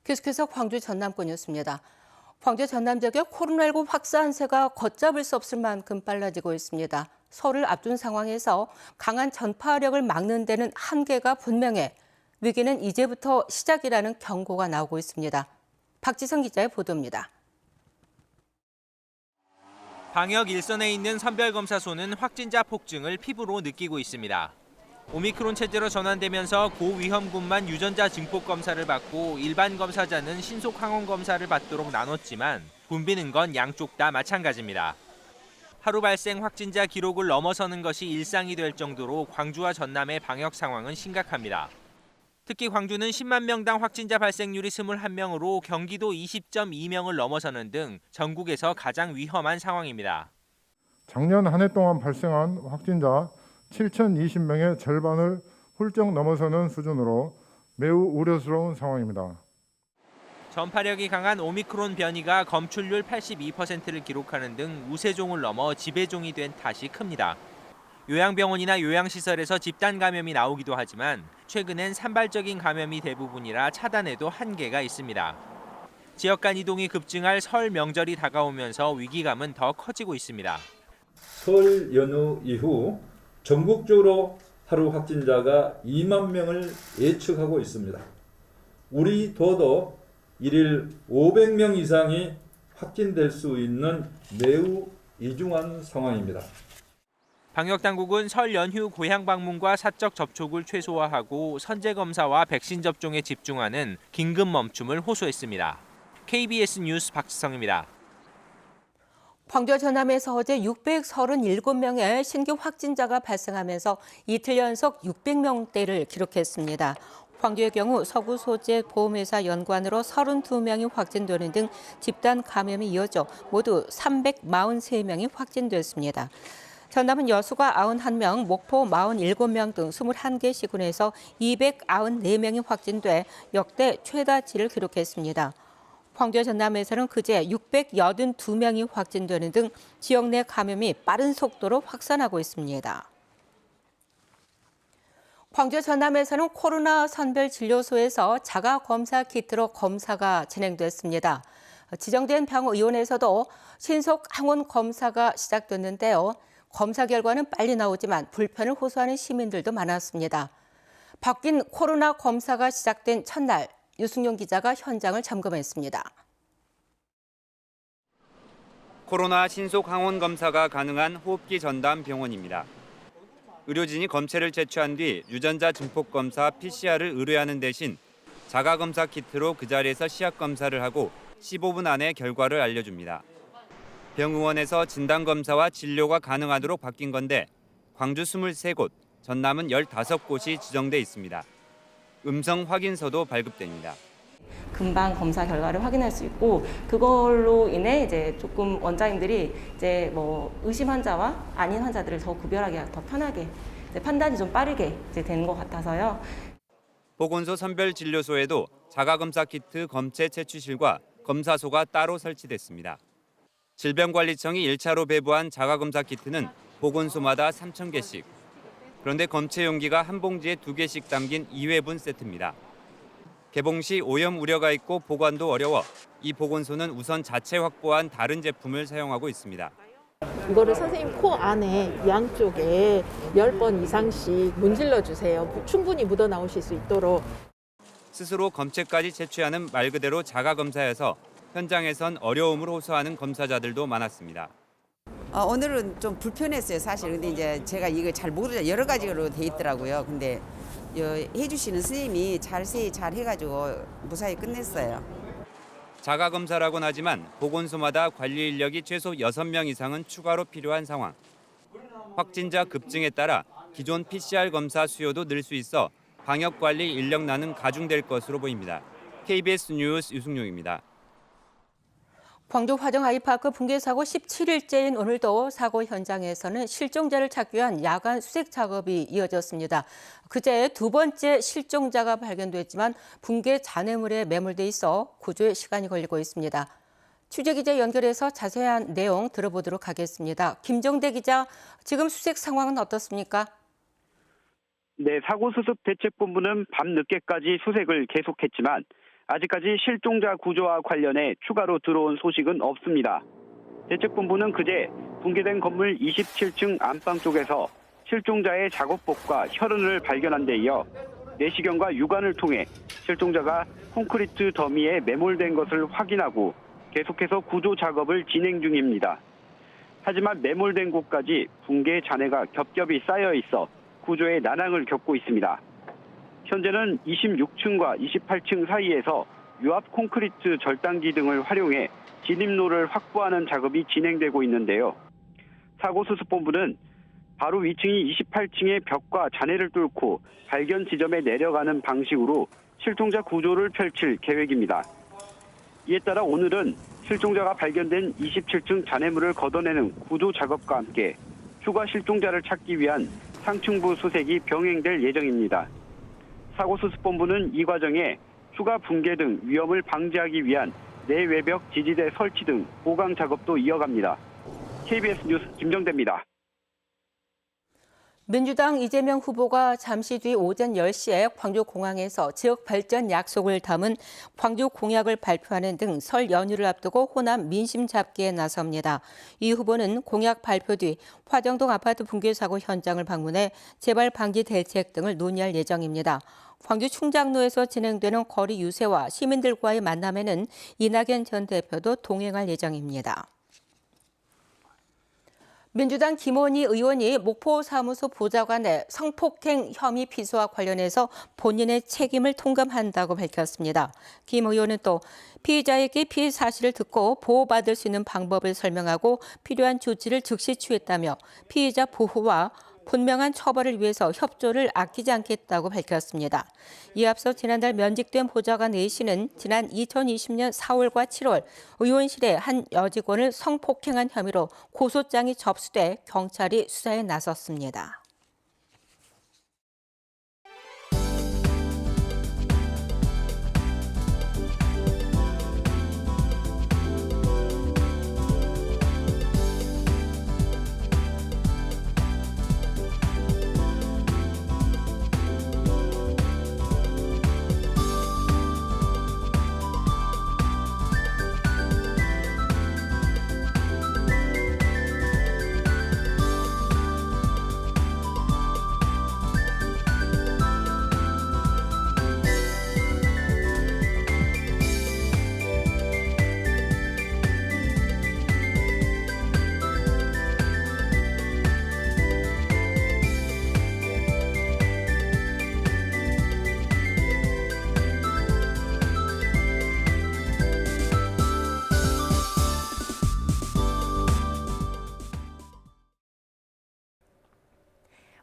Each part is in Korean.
계속해서 광주 전남권 뉴스입니다. 광주 전남 지역의 코로나19 확산세가 걷잡을 수 없을 만큼 빨라지고 있습니다. 설을 앞둔 상황에서 강한 전파력을 막는 데는 한계가 분명해 위기는 이제부터 시작이라는 경고가 나오고 있습니다. 박지성 기자의 보도입니다. 방역 일선에 있는 선별검사소는 확진자 폭증을 피부로 느끼고 있습니다. 오미크론 체제로 전환되면서 고위험군만 유전자 증폭 검사를 받고 일반 검사자는 신속 항원 검사를 받도록 나눴지만 붐비는 건 양쪽 다 마찬가지입니다. 하루 발생 확진자 기록을 넘어서는 것이 일상이 될 정도로 광주와 전남의 방역 상황은 심각합니다. 특히 광주는 10만 명당 확진자 발생률이 21명으로 경기도 20.2명을 넘어서는 등 전국에서 가장 위험한 상황입니다. 작년 한 해 동안 발생한 확진자 7,020명의 절반을 훌쩍 넘어서는 수준으로 매우 우려스러운 상황입니다. 전파력이 강한 오미크론 변이가 검출률 82%를 기록하는 등 우세종을 넘어 지배종이 된 탓이 큽니다. 요양병원이나 요양시설에서 집단 감염이 나오기도 하지만 최근엔 산발적인 감염이 대부분이라 차단에도 한계가 있습니다. 지역 간 이동이 급증할 설 명절이 다가오면서 위기감은 더 커지고 있습니다. 설 연휴 이후 전국적으로 하루 확진자가 2만 명을 예측하고 있습니다. 우리 도도 일일 500명 이상이 확진될 수 있는 매우 이중한 상황입니다. 방역당국은 설 연휴 고향 방문과 사적 접촉을 최소화하고 선제 검사와 백신 접종에 집중하는 긴급 멈춤을 호소했습니다. KBS 뉴스 박지성입니다. 광주 전남에서 어제 637명의 신규 확진자가 발생하면서 이틀 연속 600명대를 기록했습니다. 광주의 경우 서구 소재 보험회사 연관으로 32명이 확진되는 등 집단 감염이 이어져 모두 343명이 확진됐습니다. 전남은 여수가 91명, 목포 47명 등 21개 시군에서 294명이 확진돼 역대 최다치를 기록했습니다. 광주 전남에서는 그제 682명이 확진되는 등 지역 내 감염이 빠른 속도로 확산하고 있습니다. 광주 전남에서는 코로나 선별진료소에서 자가검사 키트로 검사가 진행됐습니다. 지정된 병의원에서도 신속 항원 검사가 시작됐는데요. 검사 결과는 빨리 나오지만 불편을 호소하는 시민들도 많았습니다. 바뀐 코로나 검사가 시작된 첫날, 유승용 기자가 현장을 점검했습니다. 코로나 신속 항원 검사가 가능한 호흡기 전담 병원입니다. 의료진이 검체를 제출한 뒤 유전자 증폭 검사 PCR을 의뢰하는 대신 자가 검사 키트로 그 자리에서 시약 검사를 하고 15분 안에 결과를 알려줍니다. 병의원에서 진단 검사와 진료가 가능하도록 바뀐 건데 광주 23곳, 전남은 15곳이 지정돼 있습니다. 음성 확인서도 발급됩니다. 금방 검사 결과를 확인할 수 있고 그걸로 인해 이제 조금 원장님들이 이제 뭐 의심 환자와 아닌 환자들을 더 구별하기 더 편하게 이제 판단이 좀 빠르게 이제 되는 것 같아서요. 보건소 선별진료소에도 자가검사 키트 검체 채취실과 검사소가 따로 설치됐습니다. 질병관리청이 1차로 배부한 자가검사 키트는 보건소마다 3,000개씩. 그런데 검체 용기가 한 봉지에 2개씩 담긴 2회분 세트입니다. 개봉 시 오염 우려가 있고 보관도 어려워 이 보건소는 우선 자체 확보한 다른 제품을 사용하고 있습니다. 이거를 선생님 코 안에 양쪽에 10번 이상씩 문질러 주세요. 충분히 묻어 나오실 수 있도록. 스스로 검체까지 채취하는 말 그대로 자가검사여서 현장에선 어려움을 호소하는 검사자들도 많았습니다. 오늘은 좀 불편했어요, 사실. 근데 이제 제가 이걸 잘 모르죠. 여러 가지로 돼 있더라고요. 근데 해주시는 선생님이 자세히 잘 해가지고 무사히 끝냈어요. 자가검사라고는 하지만 보건소마다 관리 인력이 최소 6명 이상은 추가로 필요한 상황. 확진자 급증에 따라 기존 PCR 검사 수요도 늘 수 있어 방역관리 인력난은 가중될 것으로 보입니다. KBS 뉴스 유승용입니다. 광주 화정 아이파크 붕괴 사고 17일째인 오늘도 사고 현장에서는 실종자를 찾기 위한 야간 수색 작업이 이어졌습니다. 그제 두 번째 실종자가 발견됐지만 붕괴 잔해물에 매몰돼 있어 구조에 시간이 걸리고 있습니다. 취재기자 연결해서 자세한 내용 들어보도록 하겠습니다. 김정대 기자, 지금 수색 상황은 어떻습니까? 네, 사고 수습 대책본부는 밤늦게까지 수색을 계속했지만 아직까지 실종자 구조와 관련해 추가로 들어온 소식은 없습니다. 대책본부는 그제 붕괴된 건물 27층 안방 쪽에서 실종자의 작업복과 혈흔을 발견한 데 이어 내시경과 육안을 통해 실종자가 콘크리트 더미에 매몰된 것을 확인하고 계속해서 구조 작업을 진행 중입니다. 하지만 매몰된 곳까지 붕괴 잔해가 겹겹이 쌓여 있어 구조에 난항을 겪고 있습니다. 현재는 26층과 28층 사이에서 유압 콘크리트 절단기 등을 활용해 진입로를 확보하는 작업이 진행되고 있는데요. 사고수습본부는 바로 위층이 28층의 벽과 잔해를 뚫고 발견 지점에 내려가는 방식으로 실종자 구조를 펼칠 계획입니다. 이에 따라 오늘은 실종자가 발견된 27층 잔해물을 걷어내는 구조 작업과 함께 추가 실종자를 찾기 위한 상층부 수색이 병행될 예정입니다. 사고수습본부는 이 과정에 추가 붕괴 등 위험을 방지하기 위한 내외벽 지지대 설치 등 보강 작업도 이어갑니다. KBS 뉴스 김정대입니다. 민주당 이재명 후보가 잠시 뒤 오전 10시에 광주공항에서 지역 발전 약속을 담은 광주 공약을 발표하는 등 설 연휴를 앞두고 호남 민심 잡기에 나섭니다. 이 후보는 공약 발표 뒤 화정동 아파트 붕괴 사고 현장을 방문해 재발 방지 대책 등을 논의할 예정입니다. 광주 충장로에서 진행되는 거리 유세와 시민들과의 만남에는 이낙연 전 대표도 동행할 예정입니다. 민주당 김원희 의원이 목포 사무소 보좌관의 성폭행 혐의 피소와 관련해서 본인의 책임을 통감한다고 밝혔습니다. 김 의원은 또 피의자에게 피해 사실을 듣고 보호받을 수 있는 방법을 설명하고 필요한 조치를 즉시 취했다며 피의자 보호와 분명한 처벌을 위해서 협조를 아끼지 않겠다고 밝혔습니다. 이에 앞서 지난달 면직된 보좌관 A씨는 지난 2020년 4월과 7월 의원실에 한 여직원을 성폭행한 혐의로 고소장이 접수돼 경찰이 수사에 나섰습니다.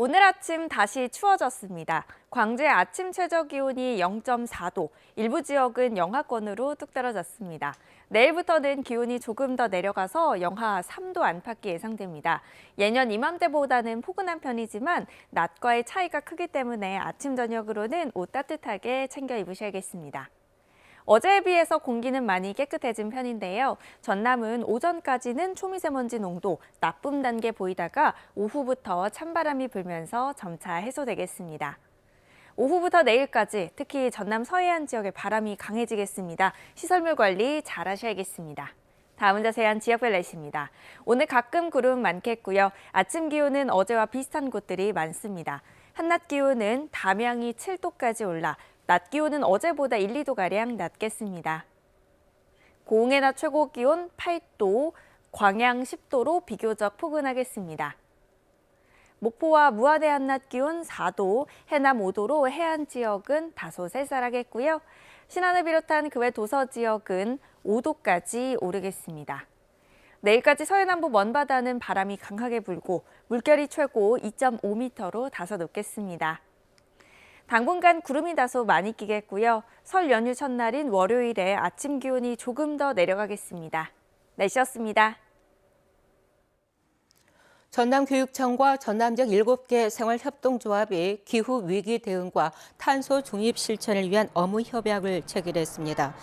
오늘 아침 다시 추워졌습니다. 광주의 아침 최저 기온이 0.4도, 일부 지역은 영하권으로 뚝 떨어졌습니다. 내일부터는 기온이 조금 더 내려가서 영하 3도 안팎이 예상됩니다. 예년 이맘때보다는 포근한 편이지만 낮과의 차이가 크기 때문에 아침 저녁으로는 옷 따뜻하게 챙겨 입으셔야겠습니다. 어제에 비해서 공기는 많이 깨끗해진 편인데요. 전남은 오전까지는 초미세먼지 농도 나쁨 단계 보이다가 오후부터 찬바람이 불면서 점차 해소되겠습니다. 오후부터 내일까지 특히 전남 서해안 지역에 바람이 강해지겠습니다. 시설물 관리 잘 하셔야겠습니다. 다음은 자세한 지역별 날씨입니다. 오늘 가끔 구름 많겠고요. 아침 기온은 어제와 비슷한 곳들이 많습니다. 한낮 기온은 담양이 7도까지 올라 낮 기온은 어제보다 1, 2도가량 낮겠습니다. 고흥의 낮 최고 기온 8도, 광양 10도로 비교적 포근하겠습니다. 목포와 무안의 한낮 기온 4도, 해남 5도로 해안 지역은 다소 쌀쌀하겠고요. 신안을 비롯한 그 외 도서 지역은 5도까지 오르겠습니다. 내일까지 서해남부 먼바다는 바람이 강하게 불고 물결이 최고 2.5m로 다소 높겠습니다. 당분간 구름이 다소 많이 끼겠고요. 설 연휴 첫날인 월요일에 아침 기온이 조금 더 내려가겠습니다. 날씨였습니다. 전남교육청과 전남 등 7개 생활협동조합이 기후위기 대응과 탄소 중립 실천을 위한 업무 협약을 체결했습니다.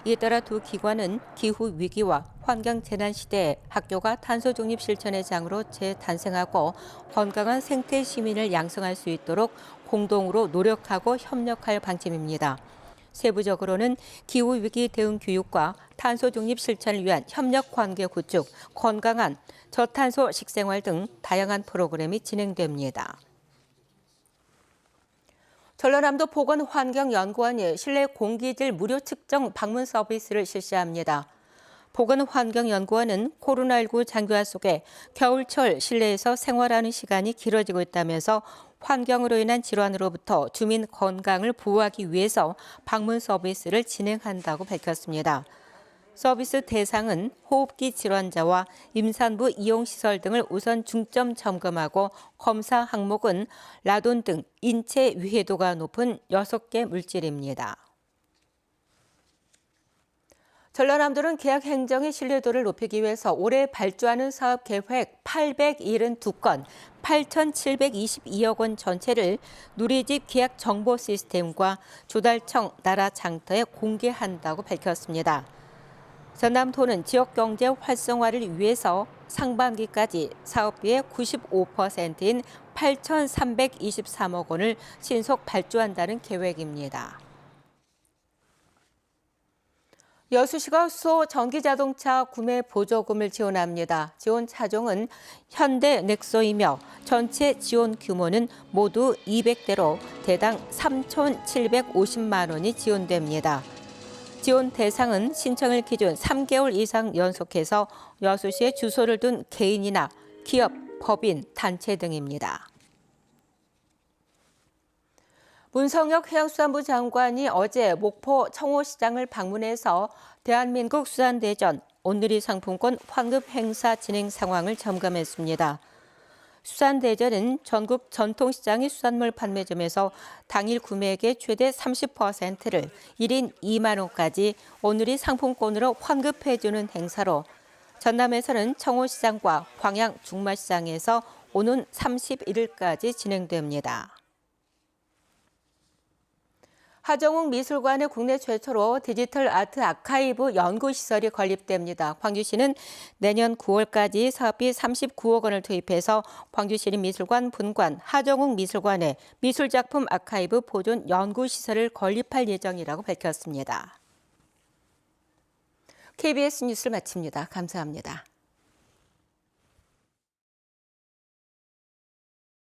이에 따라 두 기관은 기후위기와 환경재난 시대에 학교가 탄소 중립 실천의 장으로 재탄생하고 건강한 생태 시민을 양성할 수 있도록 공동으로 노력하고 협력할 방침입니다. 세부적으로는 기후위기 대응 교육과 탄소 중립 실천을 위한 협력 관계 구축, 건강한 저탄소 식생활 등 다양한 프로그램이 진행됩니다. 전라남도 보건환경연구원이 실내 공기질 무료 측정 방문 서비스를 실시합니다. 보건환경연구원은 코로나19 장기화 속에 겨울철 실내에서 생활하는 시간이 길어지고 있다면서 환경으로 인한 질환으로부터 주민 건강을 보호하기 위해서 방문 서비스를 진행한다고 밝혔습니다. 서비스 대상은 호흡기 질환자와 임산부 이용시설 등을 우선 중점 점검하고 검사 항목은 라돈 등 인체 위해도가 높은 6개 물질입니다. 전라남도는 계약 행정의 신뢰도를 높이기 위해서 올해 발주하는 사업 계획 872건, 8,722억 원 전체를 누리집 계약 정보 시스템과 조달청 나라 장터에 공개한다고 밝혔습니다. 전남도는 지역 경제 활성화를 위해서 상반기까지 사업비의 95%인 8,323억 원을 신속 발주한다는 계획입니다. 여수시가 수소 전기자동차 구매 보조금을 지원합니다. 지원 차종은 현대 넥소이며 전체 지원 규모는 모두 200대로 대당 3,750만 원이 지원됩니다. 지원 대상은 신청일 기준 3개월 이상 연속해서 여수시에 주소를 둔 개인이나 기업, 법인, 단체 등입니다. 문성혁 해양수산부 장관이 어제 목포 청호시장을 방문해서 대한민국 수산대전 온누리 상품권 환급 행사 진행 상황을 점검했습니다. 수산대전은 전국 전통시장의 수산물 판매점에서 당일 구매액의 최대 30%를 1인 2만 원까지 온누리 상품권으로 환급해주는 행사로 전남에서는 청호시장과 광양 중마시장에서 오는 31일까지 진행됩니다. 하정욱 미술관의 국내 최초로 디지털 아트 아카이브 연구시설이 건립됩니다. 광주시는 내년 9월까지 사업비 39억 원을 투입해서 광주시립미술관 분관 하정욱 미술관에 미술작품 아카이브 보존 연구시설을 건립할 예정이라고 밝혔습니다. KBS 뉴스를 마칩니다. 감사합니다.